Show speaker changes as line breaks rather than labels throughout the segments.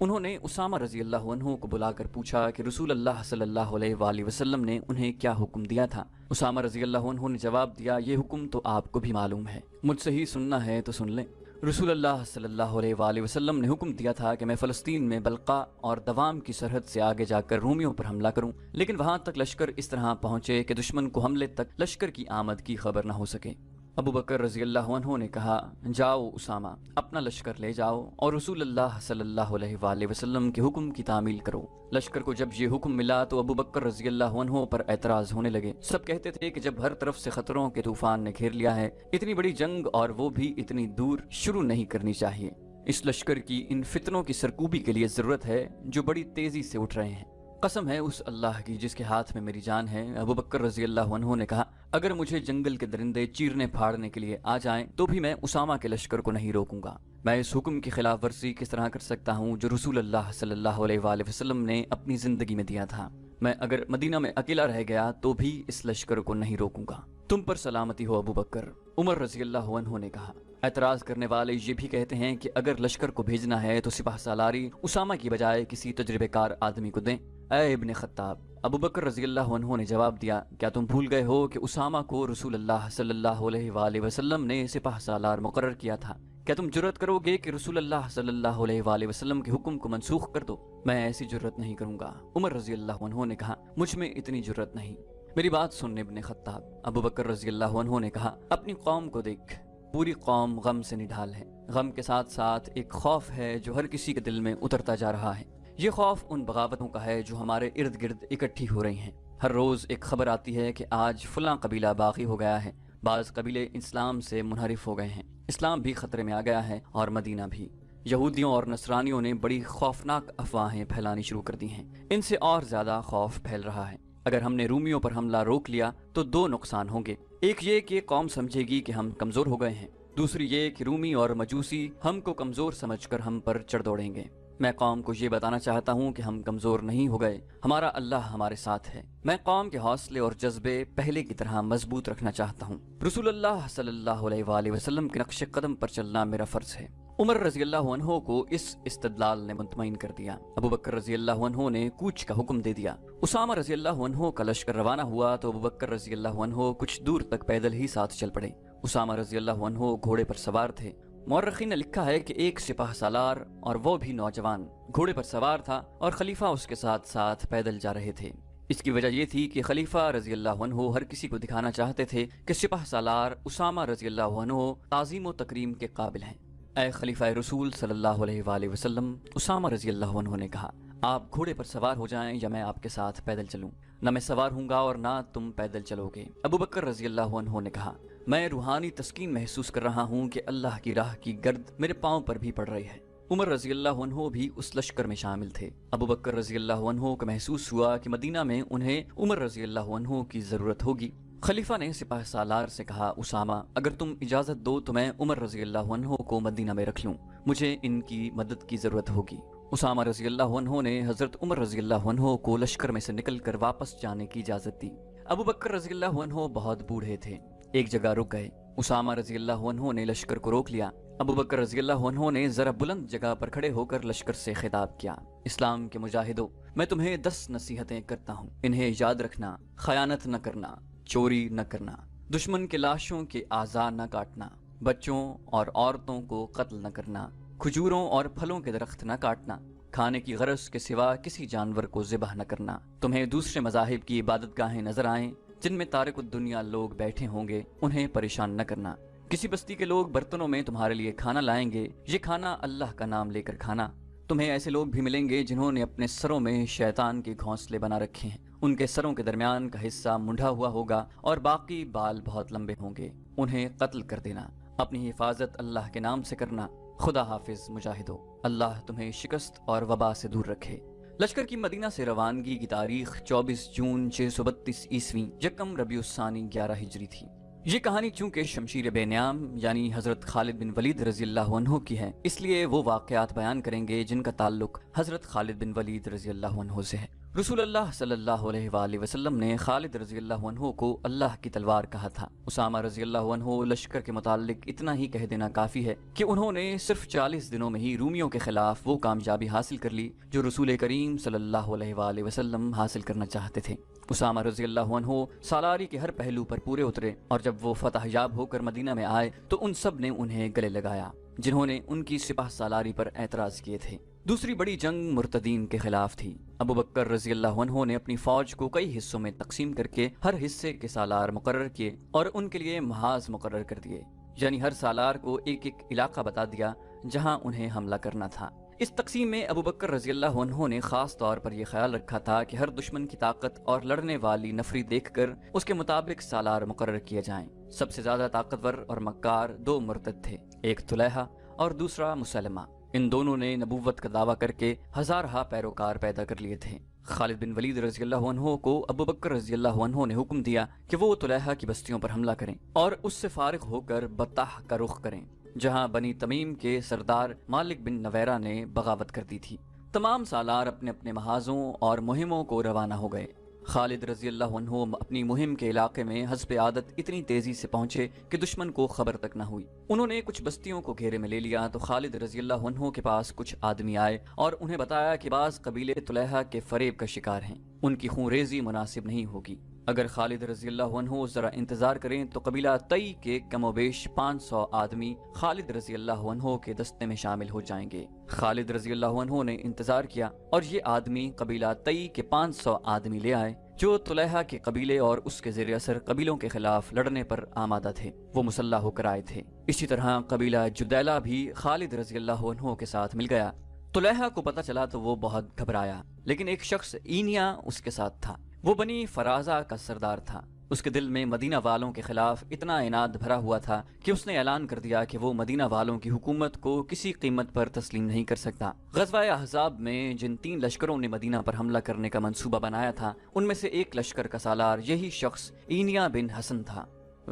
انہوں نے اسامہ رضی اللہ عنہ کو بلا کر پوچھا کہ رسول اللہ صلی اللہ علیہ وآلہ وسلم نے انہیں کیا حکم دیا تھا۔ اسامہ رضی اللہ عنہ نے جواب دیا، یہ حکم تو آپ کو بھی معلوم ہے، مجھ سے ہی سننا ہے تو سن لیں۔ رسول اللہ صلی اللہ علیہ وآلہ وسلم نے حکم دیا تھا کہ میں فلسطین میں بلقا اور دوام کی سرحد سے آگے جا کر رومیوں پر حملہ کروں، لیکن وہاں تک لشکر اس طرح پہنچے کہ دشمن کو حملے تک لشکر کی آمد کی خبر نہ ہو سکے۔ ابو بکر رضی اللہ عنہ نے کہا، جاؤ اسامہ، اپنا لشکر لے جاؤ اور رسول اللہ صلی اللہ علیہ وآلہ وسلم کے حکم کی تعمیل کرو۔ لشکر کو جب یہ حکم ملا تو ابو بکر رضی اللہ عنہ پر اعتراض ہونے لگے۔ سب کہتے تھے کہ جب ہر طرف سے خطروں کے طوفان نے گھیر لیا ہے، اتنی بڑی جنگ اور وہ بھی اتنی دور شروع نہیں کرنی چاہیے۔ اس لشکر کی ان فتنوں کی سرکوبی کے لیے ضرورت ہے جو بڑی تیزی سے اٹھ رہے ہیں۔ قسم ہے اس اللہ کی جس کے ہاتھ میں میری جان ہے، ابو بکر رضی اللہ عنہ نے کہا، اگر مجھے جنگل کے درندے چیرنے پھاڑنے کے لیے آ جائیں تو بھی میں اسامہ کے لشکر کو نہیں روکوں گا۔ میں اس حکم کی خلاف ورزی کس طرح کر سکتا ہوں جو رسول اللہ صلی اللہ علیہ وآلہ وسلم نے اپنی زندگی میں دیا تھا؟ میں اگر مدینہ میں اکیلا رہ گیا تو بھی اس لشکر کو نہیں روکوں گا۔ تم پر سلامتی ہو ابو بکر، عمر رضی اللہ عنہ نے کہا۔ اعتراض کرنے والے یہ بھی کہتے ہیں کہ اگر لشکر کو بھیجنا ہے تو سپہ سالاری اسامہ کی بجائے کسی تجربے کار آدمی کو دیں۔ اے ابن خطاب، ابو بکر رضی اللہ عنہ نے جواب دیا، کیا تم بھول گئے ہو کہ اسامہ کو رسول اللہ صلی اللہ علیہ وآلہ وسلم نے سپہ سالار مقرر کیا تھا؟ کیا تم جرأت کرو گے کہ رسول اللہ صلی اللہ علیہ وآلہ وسلم کے حکم کو منسوخ کر دو؟ میں ایسی جرأت نہیں کروں گا، عمر رضی اللہ عنہ نے کہا، مجھ میں اتنی جرأت نہیں۔ میری بات سن ابن خطاب، ابو بکر رضی اللہ عنہ نے کہا، اپنی قوم کو دیکھ، پوری قوم غم سے نڈھال ہے۔ غم کے ساتھ ساتھ ایک خوف ہے جو ہر کسی کے دل میں اترتا جا رہا ہے۔ یہ خوف ان بغاوتوں کا ہے جو ہمارے ارد گرد اکٹھی ہو رہی ہیں۔ ہر روز ایک خبر آتی ہے کہ آج فلاں قبیلہ باغی ہو گیا ہے، بعض قبیلے اسلام سے منحرف ہو گئے ہیں، اسلام بھی خطرے میں آ گیا ہے اور مدینہ بھی۔ یہودیوں اور نصرانیوں نے بڑی خوفناک افواہیں پھیلانی شروع کر دی ہیں، ان سے اور زیادہ خوف پھیل رہا ہے۔ اگر ہم نے رومیوں پر حملہ روک لیا تو دو نقصان ہوں گے، ایک یہ کہ قوم سمجھے گی کہ ہم کمزور ہو گئے ہیں، دوسری یہ کہ رومی اور مجوسی ہم کو کمزور سمجھ کر ہم پر چڑھ دوڑیں گے۔ میں قوم کو یہ بتانا چاہتا ہوں کہ ہم کمزور نہیں ہو گئے، ہمارا اللہ ہمارے ساتھ ہے۔ میں قوم کے حوصلے اور جذبے پہلے کی طرح مضبوط رکھنا چاہتا ہوں۔ رسول اللہ صلی اللہ علیہ وآلہ وسلم کے نقش قدم پر چلنا میرا فرض ہے۔ عمر رضی اللہ عنہ کو اس استدلال نے مطمئن کر دیا۔ ابو بکر رضی اللہ عنہ نے کوچ کا حکم دے دیا۔ اسامہ رضی اللہ عنہ کا لشکر روانہ ہوا تو ابو بکر رضی اللہ عنہ کچھ دور تک پیدل ہی ساتھ چل پڑے۔ اسامہ رضی اللہ عنہ گھوڑے پر سوار تھے۔ مورخین نے لکھا ہے کہ ایک سپاہ سالار اور وہ بھی نوجوان گھوڑے پر سوار تھا اور خلیفہ اس کے ساتھ ساتھ پیدل جا رہے تھے۔ اس کی وجہ یہ تھی کہ خلیفہ رضی اللہ عنہ ہر کسی کو دکھانا چاہتے تھے کہ سپاہ سالار اسامہ رضی اللہ عنہ تعظیم و تکریم کے قابل ہیں۔ اے خلیفہ رسول صلی اللہ علیہ وآلہ وسلم، اسامہ رضی اللہ عنہ نے کہا، آپ گھوڑے پر سوار ہو جائیں یا میں آپ کے ساتھ پیدل چلوں؟ نہ میں سوار ہوں گا اور نہ تم پیدل چلو گے۔ ابو بکر رضی اللہ عنہ نے کہا، میں روحانی تسکین محسوس کر رہا ہوں کہ اللہ کی راہ کی گرد میرے پاؤں پر بھی پڑ رہی ہے۔ عمر رضی اللہ عنہ بھی اس لشکر میں شامل تھے۔ ابو بکر رضی اللہ عنہ کو محسوس ہوا کہ مدینہ میں انہیں عمر رضی اللہ عنہ کی ضرورت ہوگی۔ خلیفہ نے سپاہ سالار سے کہا، اسامہ، اگر تم اجازت دو تو میں عمر رضی اللہ عنہ کو مدینہ میں رکھ لوں، مجھے ان کی مدد کی ضرورت ہوگی۔ اسامہ رضی اللہ عنہ نے حضرت عمر رضی اللہ عنہ کو لشکر میں سے نکل کر واپس جانے کی اجازت دی۔ ابو بکر رضی اللہ عنہ بہت بوڑھے تھے، ایک جگہ رک گئے۔ اسامہ رضی اللہ عنہ نے لشکر کو روک لیا۔ ابو بکر رضی اللہ عنہ نے ذرا بلند جگہ پر کھڑے ہو کر لشکر سے خطاب کیا، اسلام کے مجاہدوں، میں تمہیں 10 نصیحتیں کرتا ہوں، انہیں یاد رکھنا۔ خیانت نہ کرنا، چوری نہ کرنا، دشمن کے لاشوں کے اعضاء نہ کاٹنا، بچوں اور عورتوں کو قتل نہ کرنا، کھجوروں اور پھلوں کے درخت نہ کاٹنا، کھانے کی غرض کے سوا کسی جانور کو ذبح نہ کرنا۔ تمہیں دوسرے مذاہب کی عبادت گاہیں نظر آئیں جن میں تارک الدنیا لوگ بیٹھے ہوں گے، انہیں پریشان نہ کرنا۔ کسی بستی کے لوگ برتنوں میں تمہارے لیے کھانا لائیں گے، یہ کھانا اللہ کا نام لے کر کھانا۔ تمہیں ایسے لوگ بھی ملیں گے جنہوں نے اپنے سروں میں شیطان کے گھونسلے بنا رکھے ہیں، ان کے سروں کے درمیان کا حصہ منڈھا ہوا ہوگا اور باقی بال بہت لمبے ہوں گے، انہیں قتل کر دینا۔ اپنی حفاظت اللہ کے نام سے کرنا۔ خدا حافظ مجاہدو، اللہ تمہیں شکست اور وبا سے دور رکھے۔ لشکر کی مدینہ سے روانگی کی تاریخ 24 جون 632 عیسوی یکم ربیع الثانی 11 ہجری تھی۔ یہ کہانی چونکہ شمشیر بے نیام یعنی حضرت خالد بن ولید رضی اللہ عنہ کی ہے، اس لیے وہ واقعات بیان کریں گے جن کا تعلق حضرت خالد بن ولید رضی اللہ عنہ سے ہے۔ رسول اللہ صلی اللہ علیہ وآلہ وسلم نے خالد رضی اللہ عنہ کو اللہ کی تلوار کہا تھا۔ اسامہ رضی اللہ عنہ لشکر کے متعلق اتنا ہی کہہ دینا کافی ہے کہ انہوں نے صرف 40 دنوں میں ہی رومیوں کے خلاف وہ کامیابی حاصل کر لی جو رسول کریم صلی اللہ علیہ وآلہ وسلم حاصل کرنا چاہتے تھے۔ اسامہ رضی اللہ عنہ سالاری کے ہر پہلو پر پورے اترے، اور جب وہ فتح یاب ہو کر مدینہ میں آئے تو ان سب نے انہیں گلے لگایا جنہوں نے ان کی سپہ سالاری پر اعتراض کیے تھے۔ دوسری بڑی جنگ مرتدین کے خلاف تھی۔ ابو بکر رضی اللہ عنہ نے اپنی فوج کو کئی حصوں میں تقسیم کر کے ہر حصے کے سالار مقرر کیے اور ان کے لیے محاذ مقرر کر دیے، یعنی ہر سالار کو ایک ایک علاقہ بتا دیا جہاں انہیں حملہ کرنا تھا۔ اس تقسیم میں ابو بکر رضی اللہ عنہ نے خاص طور پر یہ خیال رکھا تھا کہ ہر دشمن کی طاقت اور لڑنے والی نفری دیکھ کر اس کے مطابق سالار مقرر کیے جائیں۔ سب سے زیادہ طاقتور اور مکار دو مرتد تھے، ایک طلحہ اور دوسرا مسلمہ۔ ان دونوں نے نبوت کا دعویٰ کر کے ہزارہا پیروکار پیدا کر لیے تھے۔ خالد بن ولید رضی اللہ عنہ کو ابو بکر رضی اللہ عنہ نے حکم دیا کہ وہ طلحہ کی بستیوں پر حملہ کریں اور اس سے فارغ ہو کر بطح کا رخ کریں جہاں بنی تمیم کے سردار مالک بن نویرہ نے بغاوت کر دی تھی۔ تمام سالار اپنے اپنے محاذوں اور مہموں کو روانہ ہو گئے۔ خالد رضی اللہ عنہ اپنی مہم کے علاقے میں حسب عادت اتنی تیزی سے پہنچے کہ دشمن کو خبر تک نہ ہوئی۔ انہوں نے کچھ بستیوں کو گھیرے میں لے لیا تو خالد رضی اللہ عنہ کے پاس کچھ آدمی آئے اور انہیں بتایا کہ بعض قبیلے طلحہ کے فریب کا شکار ہیں، ان کی خون ریزی مناسب نہیں ہوگی۔ اگر خالد رضی اللہ عنہ ذرا انتظار کریں تو قبیلہ تئی کے کم و بیش 500 آدمی خالد رضی اللہ عنہ کے دستے میں شامل ہو جائیں گے۔ خالد رضی اللہ عنہ نے انتظار کیا اور یہ آدمی قبیلہ تئی کے 500 آدمی لے آئے جو طلحہ کے قبیلے اور اس کے زیر اثر قبیلوں کے خلاف لڑنے پر آمادہ تھے۔ وہ مسلح ہو کر آئے تھے۔ اسی طرح قبیلہ جدیلہ بھی خالد رضی اللہ عنہ کے ساتھ مل گیا۔ طلحہ کو پتہ چلا تو وہ بہت گھبرایا، لیکن ایک شخص اینیا اس کے ساتھ تھا۔ وہ بنی فرازہ کا سردار تھا۔ اس کے دل میں مدینہ والوں کے خلاف اتنا عناد بھرا ہوا تھا کہ اس نے اعلان کر دیا کہ وہ مدینہ والوں کی حکومت کو کسی قیمت پر تسلیم نہیں کر سکتا۔ غزوہ احزاب میں جن 3 لشکروں نے مدینہ پر حملہ کرنے کا منصوبہ بنایا تھا ان میں سے ایک لشکر کا سالار یہی شخص اینیا بن حسن تھا۔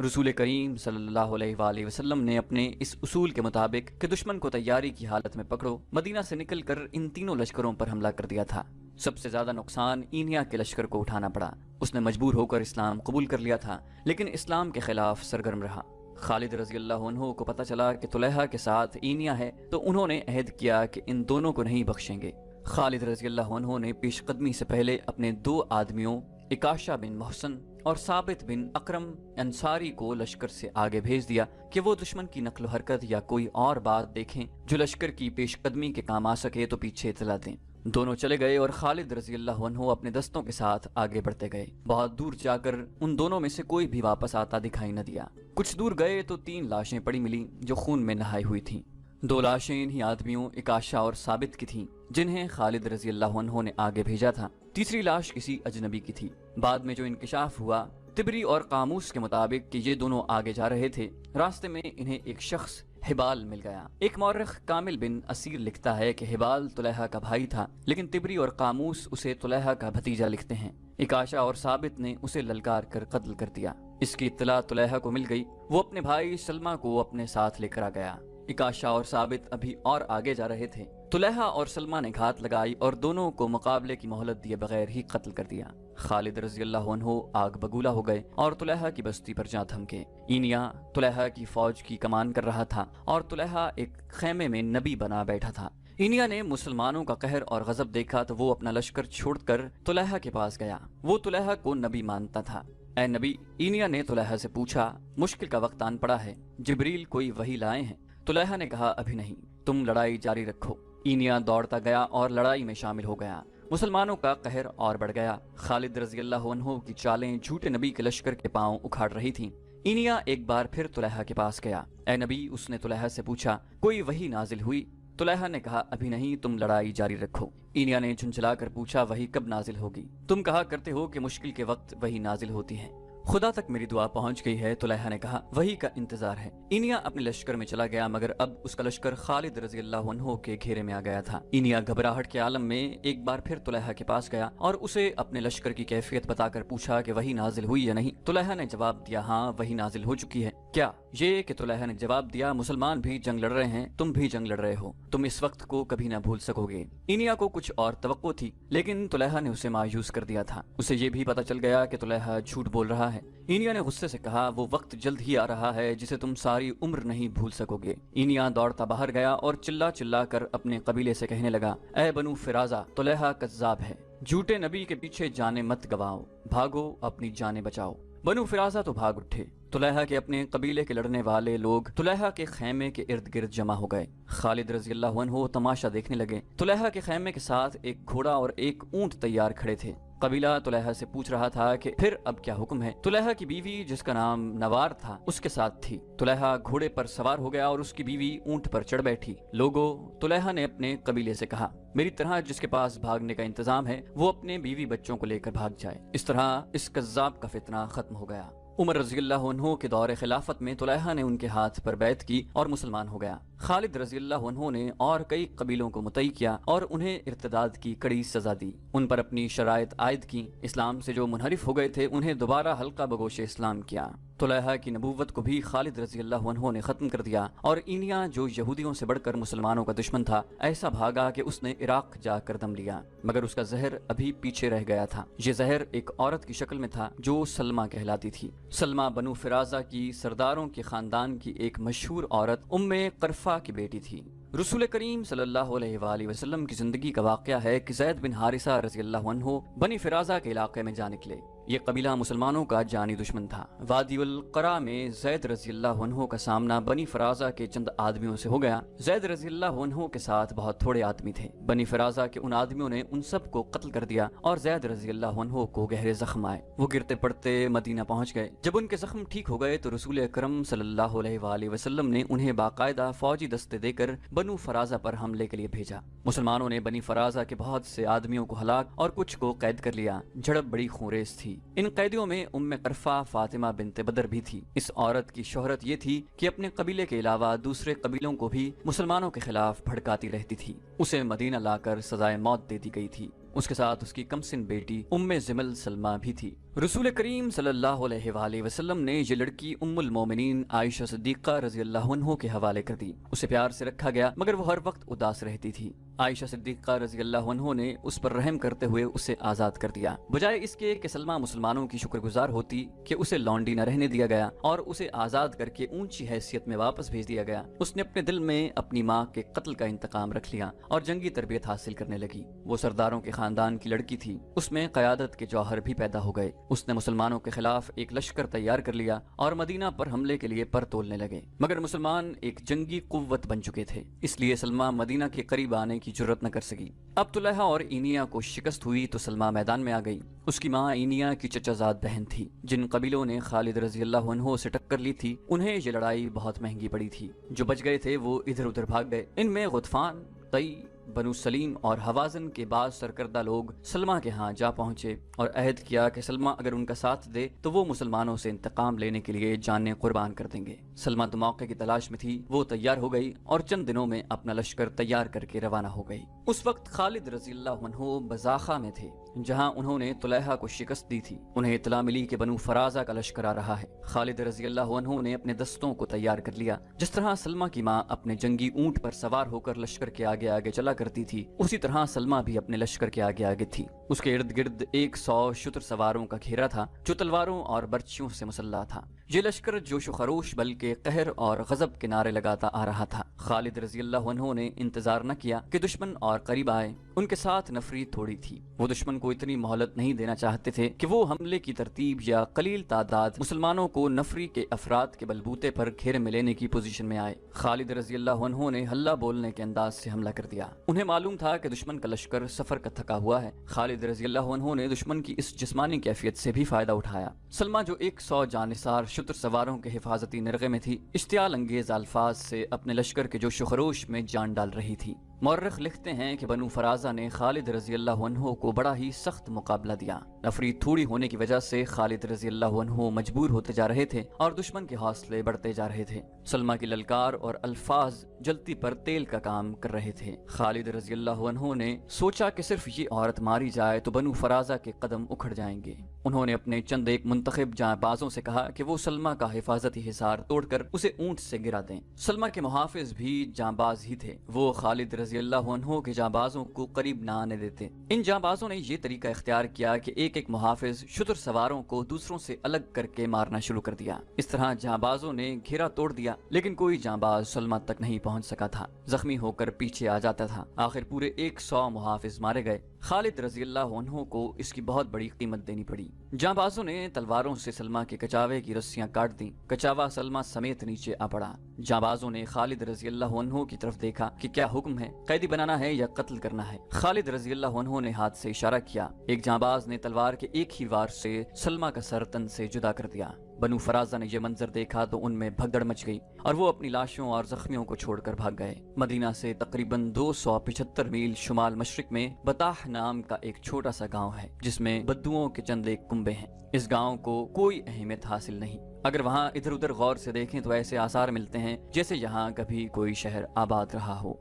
رسول کریم صلی اللہ علیہ وآلہ وسلم نے اپنے اس اصول کے مطابق کہ دشمن کو تیاری کی حالت میں پکڑو، مدینہ سے نکل کر ان تینوں لشکروں پر حملہ کر دیا تھا۔ سب سے زیادہ نقصان اینیا کے لشکر کو اٹھانا پڑا۔ اس نے مجبور ہو کر اسلام قبول کر لیا تھا لیکن اسلام کے خلاف سرگرم رہا۔ خالد رضی اللہ عنہ کو پتہ چلا کہ طلحہ کے ساتھ اینیا ہے تو انہوں نے عہد کیا کہ ان دونوں کو نہیں بخشیں گے۔ خالد رضی اللہ عنہ نے پیش قدمی سے پہلے اپنے 2 آدمیوں اکاشا بن محسن اور ثابت بن اکرم انصاری کو لشکر سے آگے بھیج دیا کہ وہ دشمن کی نقل و حرکت یا کوئی اور بات دیکھیں جو لشکر کی پیش قدمی کے کام آ سکے تو پیچھے اطلاع دیں۔ دونوں چلے گئے اور خالد رضی اللہ عنہ اپنے دستوں کے ساتھ آگے بڑھتے گئے۔ بہت دور جا کر ان دونوں میں سے کوئی بھی واپس آتا دکھائی نہ دیا۔ کچھ دور گئے تو 3 لاشیں پڑی ملی جو خون میں نہائی ہوئی تھیں۔ 2 لاشیں انہی آدمیوں اکاشا اور ثابت کی تھیں جنہیں خالد رضی اللہ عنہ نے آگے بھیجا تھا۔ تیسری لاش کسی اجنبی کی تھی۔ بعد میں جو انکشاف ہوا تبری اور قاموس کے مطابق کہ یہ دونوں آگے جا رہے تھے، راستے میں انہیں ایک شخص ہبال مل گیا۔ ایک مورخ کامل بن اسیر لکھتا ہے کہ ہبال طلحہ کا بھائی تھا لیکن تبری اور قاموس اسے طلحہ کا بھتیجا لکھتے ہیں۔ اکاشا اور ثابت نے اسے للکار کر قتل کر دیا۔ اس کی اطلاع طلحہ کو مل گئی۔ وہ اپنے بھائی سلمہ کو اپنے ساتھ لے کر آ گیا۔ اکاشا اور ثابت ابھی اور آگے جا رہے تھے۔ طلحہ اور سلمہ نے گھات لگائی اور دونوں کو مقابلے کی مہلت دیے بغیر ہی قتل کر دیا۔ خالد رضی اللہ عنہ آگ بگولا ہو گئے اور طلحہ کی بستی پر جا تھمکے۔ اینیا طلحہ کی فوج کی کمان کر رہا تھا اور طلحہ ایک خیمے میں نبی بنا بیٹھا تھا۔ اینیا نے مسلمانوں کا قہر اور غضب دیکھا تو وہ اپنا لشکر چھوڑ کر طلحہ کے پاس گیا۔ وہ طلحہ کو نبی مانتا تھا۔ اے نبی، اینیا نے طلحہ سے پوچھا، مشکل کا وقت آن پڑا ہے، جبریل کوئی وحی لائے ہیں؟ طلحہ نے کہا، ابھی نہیں، تم لڑائی جاری رکھو۔ اینیا دوڑتا گیا اور لڑائی میں شامل ہو گیا۔ مسلمانوں کا قہر اور بڑھ گیا۔ خالد رضی اللہ عنہ کی چالیں جھوٹے نبی کے لشکر کے پاؤں اکھاڑ رہی تھیں۔ اینیا ایک بار پھر طلحہ کے پاس گیا۔ اے نبی، اس نے طلحہ سے پوچھا، کوئی وحی نازل ہوئی؟ طلحہ نے کہا، ابھی نہیں، تم لڑائی جاری رکھو۔ اینیا نے جھنجھلا کر پوچھا، وحی کب نازل ہوگی؟ تم کہا کرتے ہو کہ مشکل کے وقت وحی نازل ہوتی ہے۔ خدا تک میری دعا پہنچ گئی ہے، طلحہ نے کہا، وحی کا انتظار ہے۔ اینیا اپنے لشکر میں چلا گیا مگر اب اس کا لشکر خالد رضی اللہ عنہ کے گھیرے میں آ گیا تھا۔ اینیا گھبراہٹ کے عالم میں ایک بار پھر طلحہ کے پاس گیا اور اسے اپنے لشکر کی کیفیت بتا کر پوچھا کہ وحی نازل ہوئی یا نہیں۔ طلحہ نے جواب دیا، ہاں، وحی نازل ہو چکی ہے۔ کیا؟ یہ کہ طلحہ نے جواب دیا، مسلمان بھی جنگ لڑ رہے ہیں، تم بھی جنگ لڑ رہے ہو، تم اس وقت کو کبھی نہ بھول سکو گے۔ اینیا کو کچھ اور توقع تھی، لیکن طلحہ نے اسے مایوس کر دیا تھا۔ اسے یہ بھی پتا چل گیا کہ طلحہ جھوٹ بول رہا ہے۔ اینیا نے غصے سے کہا، وہ وقت جلد ہی آ رہا ہے جسے تم ساری عمر نہیں بھول سکو گے۔ اینیا دوڑتا باہر گیا اور چلا کر اپنے قبیلے سے کہنے لگا، اے بنو فرازہ، طلحہ کذاب ہے، جھوٹے نبی کے پیچھے جانیں مت گواؤ، بھاگو اپنی جانیں بچاؤ۔ بنو فرازہ تو بھاگ اٹھے۔ طلحہ کے اپنے قبیلے کے لڑنے والے لوگ طلحہ کے خیمے کے ارد گرد جمع ہو گئے۔ خالد رضی اللہ عنہ تماشا دیکھنے لگے۔ طلحہ کے خیمے کے ساتھ ایک گھوڑا اور ایک اونٹ تیار کھڑے تھے۔ قبیلہ طلحہ سے پوچھ رہا تھا کہ پھر اب کیا حکم ہے؟ طلحہ کی بیوی جس کا نام نوار تھا اس کے ساتھ تھی۔ طلحہ گھوڑے پر سوار ہو گیا اور اس کی بیوی اونٹ پر چڑھ بیٹھی۔ لوگوں، طلحہ نے اپنے قبیلے سے کہا، میری طرح جس کے پاس بھاگنے کا انتظام ہے وہ اپنے بیوی بچوں کو لے کر بھاگ جائے۔ اس طرح اس کذاب کا فتنہ ختم ہو گیا۔ عمر رضی اللہ عنہ کے دور خلافت میں طلحہ نے ان کے ہاتھ پر بیعت کی اور مسلمان ہو گیا۔ خالد رضی اللہ عنہ نے اور کئی قبیلوں کو مطیع کیا اور انہیں ارتداد کی کڑی سزا دی۔ ان پر اپنی شرائط عائد کی۔ اسلام سے جو منحرف ہو گئے تھے انہیں دوبارہ حلقہ بگوش اسلام کیا۔ طلحہ کی نبوت کو بھی خالد رضی اللہ عنہ نے ختم کر دیا، اور اینیا جو یہودیوں سے بڑھ کر مسلمانوں کا دشمن تھا ایسا بھاگا کہ اس نے عراق جا کر دم لیا، مگر اس کا زہر ابھی پیچھے رہ گیا تھا۔ یہ زہر ایک عورت کی شکل میں تھا جو سلمہ کہلاتی تھی۔ سلمہ بنو فرازہ کی سرداروں کے خاندان کی ایک مشہور عورت ام قرفہ کی بیٹی تھی۔ رسول کریم صلی اللہ علیہ وآلہ وسلم کی زندگی کا واقعہ ہے کہ زید بن حارثہ رضی اللہ عنہ بنی فرازہ کے علاقے میں جا نکلے۔ یہ قبیلہ مسلمانوں کا جانی دشمن تھا۔ وادی القرا میں زید رضی اللہ عنہ کا سامنا بنی فرازہ کے چند آدمیوں سے ہو گیا۔ زید رضی اللہ عنہ کے ساتھ بہت تھوڑے آدمی تھے۔ بنی فرازہ کے ان آدمیوں نے ان سب کو قتل کر دیا اور زید رضی اللہ عنہ کو گہرے زخم آئے۔ وہ گرتے پڑتے مدینہ پہنچ گئے۔ جب ان کے زخم ٹھیک ہو گئے تو رسول اکرم صلی اللہ علیہ وآلہ وسلم نے انہیں باقاعدہ فوجی دستے دے کر بنو فرازہ پر حملے کے لیے بھیجا۔ مسلمانوں نے بنی فرازہ کے بہت سے آدمیوں کو ہلاک اور کچھ کو قید کر لیا۔ جھڑپ بڑی خونریز تھی۔ ان قیدیوں میں ام قرفہ فاطمہ بنت بدر بھی تھی۔ اس عورت کی شہرت یہ تھی کہ اپنے قبیلے کے علاوہ دوسرے قبیلوں کو بھی مسلمانوں کے خلاف بھڑکاتی رہتی تھی۔ اسے مدینہ لا کر سزائے موت دے دی گئی تھی۔ اس کے ساتھ اس کی کمسن بیٹی ام زمل سلمہ بھی تھی۔ رسول کریم صلی اللہ علیہ وآلہ وسلم نے یہ لڑکی ام المومنین عائشہ صدیقہ رضی اللہ عنہ کے حوالے کر دی۔ اسے پیار سے رکھا گیا مگر وہ ہر وقت اداس رہتی تھی۔ عائشہ صدیقہ رضی اللہ عنہ نے اس پر رحم کرتے ہوئے اسے آزاد کر دیا، بجائے اس کے کہ سلمہ مسلمانوں کی شکر گزار ہوتی کہ اسے لونڈی نہ رہنے دیا گیا اور اسے آزاد کر کے اونچی حیثیت میں واپس بھیج دیا گیا۔ اس نے اپنے دل میں اپنی ماں کے قتل کا انتقام رکھ لیا اور جنگی تربیت حاصل کرنے لگی۔ وہ سرداروں کے خاندان کی لڑکی تھی، اس میں قیادت کے جوہر بھی پیدا ہو گئے۔ اس نے مسلمانوں کے خلاف ایک لشکر تیار کر لیا اور مدینہ پر حملے کے لیے پر تولنے لگے، مگر مسلمان ایک جنگی قوت بن چکے تھے، اس لیے سلمہ مدینہ کے قریب آنے کی جرت نہ کر سکی۔ اب طلحہ اور اینیا کو شکست ہوئی تو سلمہ میدان میں آ گئی۔ اس کی ماں اینیا کی چچا زاد بہن تھی۔ جن قبیلوں نے خالد رضی اللہ عنہ سے ٹکر لی تھی انہیں یہ لڑائی بہت مہنگی پڑی تھی۔ جو بچ گئے تھے وہ ادھر ادھر بھاگ گئے۔ ان میں غطفان، طی، بنو سلیم اور حوازن کے بعض سرکردہ لوگ سلمہ کے ہاں جا پہنچے اور عہد کیا کہ سلمہ اگر ان کا ساتھ دے تو وہ مسلمانوں سے انتقام لینے کے لیے جانیں قربان کر دیں گے۔ سلمہ تو موقع کی تلاش میں تھی، وہ تیار ہو گئی اور چند دنوں میں اپنا لشکر تیار کر کے روانہ ہو گئی۔ اس وقت خالد رضی اللہ عنہ بزاخہ میں تھے جہاں انہوں نے طلحہ کو شکست دی تھی۔ انہیں اطلاع ملی کہ بنو فرازہ کا لشکر آ رہا ہے۔ خالد رضی اللہ عنہ نے اپنے دستوں کو تیار کر لیا۔ جس طرح سلمہ کی ماں اپنے جنگی اونٹ پر سوار ہو کر لشکر کے آگے آگے چلا کرتی تھی، اسی طرح سلمہ بھی اپنے لشکر کے آگے آگے تھی۔ اس کے ارد گرد 100 شتر سواروں کا گھیرا تھا جو تلواروں اور برچھیوں سے مسلح تھا۔ یہ لشکر جوش و خروش بلکہ قہر اور غضب کے نعرے لگاتا آ رہا تھا۔ خالد رضی اللہ عنہ نے انتظار نہ کیا کہ دشمن اور قریب آئے۔ ان کے ساتھ نفری تھوڑی تھی۔ وہ دشمن کو اتنی مہلت نہیں دینا چاہتے تھے کہ وہ حملے کی ترتیب یا قلیل تعداد مسلمانوں کو نفری کے افراد کے بلبوتے پر گھیرے میں لینے کی پوزیشن میں آئے۔ خالد رضی اللہ عنہ نے ہلہ بولنے کے انداز سے حملہ کر دیا۔ انہیں معلوم تھا کہ دشمن کا لشکر سفر کا تھکا ہوا ہے۔ خالد رضی اللہ عنہ نے دشمن کی اس جسمانی کیفیت سے بھی فائدہ اٹھایا۔ سلمہ جو 100 جانثار شتر سواروں کے حفاظتی نرغے میں تھی، اشتعال انگیز الفاظ سے اپنے لشکر کے جوش و خروش میں جان ڈال رہی تھی۔ مورخ لکھتے ہیں کہ بنو فرازہ نے خالد رضی اللہ عنہ کو بڑا ہی سخت مقابلہ دیا۔ نفری تھوڑی ہونے کی وجہ سے خالد رضی اللہ عنہ مجبور ہوتے جا رہے تھے اور دشمن کے حوصلے بڑھتے جا رہے تھے۔ سلمہ کی للکار اور الفاظ جلتی پر تیل کا کام کر رہے تھے۔ خالد رضی اللہ عنہ نے سوچا کہ صرف یہ عورت ماری جائے تو بنو فرازہ کے قدم اکھڑ جائیں گے۔ انہوں نے اپنے چند ایک منتخب جاں بازوں سے کہا کہ وہ سلمہ کا حفاظتی حصار توڑ کر اسے اونٹ سے گرا دیں۔ سلمہ کے محافظ بھی جاں باز ہی تھے، وہ خالد رضی اللہ عنہ کے جاں بازوں کو قریب نہ آنے دیتے۔ ان جاں بازوں نے یہ طریقہ اختیار کیا کہ ایک ایک محافظ شتر سواروں کو دوسروں سے الگ کر کے مارنا شروع کر دیا۔ اس طرح جاں بازوں نے گھیرا توڑ دیا، لیکن کوئی جاں باز سلمہ تک نہیں پہنچ سکا تھا، زخمی ہو کر پیچھے آ جاتا تھا۔ آخر پورے 100 محافظ مارے گئے۔ خالد رضی اللہ عنہ کو اس کی بہت بڑی قیمت دینی پڑی۔ جاں بازوں نے تلواروں سے سلمہ کے کچاوے کی رسیاں کاٹ دیں، کچاوا سلمہ سمیت نیچے آ پڑا۔ جاں بازوں نے خالد رضی اللہ عنہ کی طرف دیکھا کہ کیا حکم ہے، قیدی بنانا ہے یا قتل کرنا ہے۔ خالد رضی اللہ عنہ نے ہاتھ سے اشارہ کیا۔ ایک جاں باز نے تلوار کے ایک ہی وار سے سلمہ کا سر تن سے جدا کر دیا۔ بنو فرازہ نے یہ منظر دیکھا تو ان میں بھگدڑ مچ گئی اور وہ اپنی لاشوں اور زخمیوں کو چھوڑ کر بھاگ گئے۔ مدینہ سے تقریباً 275 میل شمال مشرق میں بطاح نام کا ایک چھوٹا سا گاؤں ہے، جس میں بدوؤں کے چند ایک کنبے ہیں۔ اس گاؤں کو کوئی اہمیت حاصل نہیں۔ اگر وہاں ادھر ادھر غور سے دیکھیں تو ایسے آثار ملتے ہیں جیسے یہاں کبھی کوئی شہر آباد رہا ہو۔